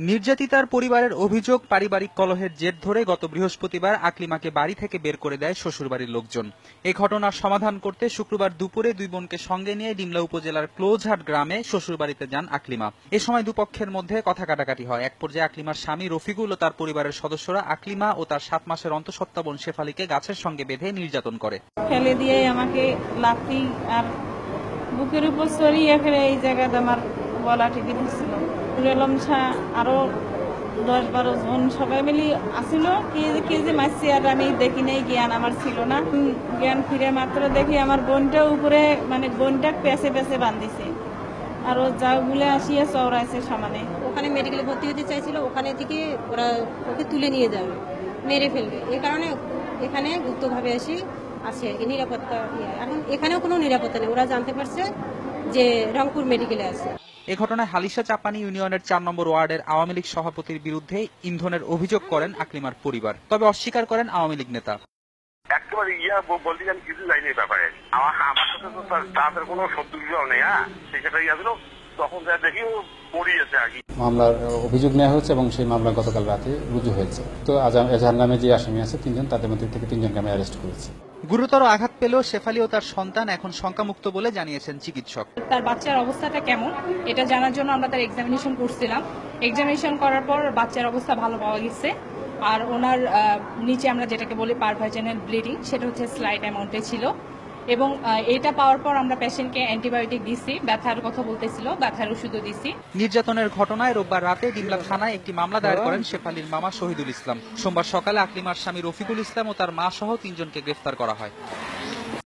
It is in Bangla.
নির্যাতিতার পরিবারের অভিযোগ, পারিবারিক কলহের জের ধরে গত বৃহস্পতিবার আকলিমাকে বাড়ি থেকে বের করে দেয় শ্বশুরবাড়ির লোকজন। এই ঘটনার সমাধান করতে শুক্রবার দুপুরে দুই বোনকে সঙ্গে নিয়ে ডিমলা উপজেলার ক্লোজহাট গ্রামে শ্বশুরবাড়িতে যান আকলিমা। এ সময় দুপক্ষের মধ্যে কথা কাটাকাটি হয়। এক পর্যায়ে আকলিমার স্বামী রফিকুল ও তার পরিবারের সদস্যরা আকলিমা ও তার 7 মাসের অন্তঃসত্ত্বা বোন শেফালিকে গাছের সঙ্গে বেঁধে নির্যাতন করে। ফেলে দিয়ে আমাকে লাথি আর বুকের উপর সরিয়ে ফেলে এই জায়গাতে আমার গলা টিপে দিচ্ছিল। রেলম শাহ আরো 10-12 জন সবাই মিলে আসিল। কে যে মারছি আর আমি দেখি নাই, জ্ঞান আমার ছিল না। জ্ঞান ফিরে মাত্র দেখি আমার বোনটা উপরে, মানে বোনটা পেছে পেছে বান্ধিছে, আর ও যা গুলে আসিয়া চওড়াইছে সামনে। ওখানে মেডিকেলে ভর্তি হতে চাইছিল, ওখানে থেকে ওরা ওকে তুলে নিয়ে যাবে, মেরে ফেলবে। এই কারণে এখানে গুপ্তভাবে আসি আছে আর কি, নিরাপত্তা। এখন এখানেও কোনো নিরাপত্তা নেই, ওরা জানতে পারছে যে রংপুর মেডিকেলে আছে। এ ঘটনায় হালিশা চাপানি ইউনিয়নের 4 নম্বর ওয়ার্ডের আওয়ামী লীগ সভাপতির বিরুদ্ধে ইন্ধনের অভিযোগ করেন আকলিমার পরিবার, তবে অস্বীকার করেন আওয়ামী লীগ নেতা। একেবারে বলতে আমি কিছু যাইনি ব্যাপারে, আমার সাথে তো তাদের কোনো শত্রুতাও নেই। সেটা আসলো তখন যা দেখি ও পড়িয়েছে আর কি। মামলার অভিযোগ নেওয়া হয়েছে এবং সেই মামলা গতকাল রাতে রুজু হয়েছে। তো এজাহার নামে যে আসামি আছে 3 জন, তাদের মধ্যে থেকে 3 জনকে আমি অ্যারেস্ট করেছি। গুরুতর আঘাত পেলেও শেফালি ও তার সন্তান এখন শঙ্কামুক্ত বলে জানিয়েছেন চিকিৎসক। তার বাচ্চার অবস্থাটা কেমন এটা জানার জন্য আমরা তার এক্সামিনেশন করছিলাম। এক্সামিনেশন করার পর বাচ্চার অবস্থা ভালো পাওয়া গেছে, আর ওনার নিচে আমরা যেটাকে বলি পারভাইজেনাল ব্লিডিং, সেটা হচ্ছে স্লাইট অ্যামাউন্টে ছিল। এবং এটা পাওয়ার পর আমরা পেশেন্টকে অ্যান্টিবায়োটিক দিছি, ব্যথার কথা বলতেছিল, ব্যথার ওষুধও দিছি। নির্যাতনের ঘটনায় রোববার রাতে ডিমলা থানায় একটি মামলা দায়ের করেন শেফালির মামা শহীদুল ইসলাম। সোমবার সকালে আকলিমার স্বামী রফিকুল ইসলাম ও তার মা সহ 3 জনকে গ্রেফতার করা হয়।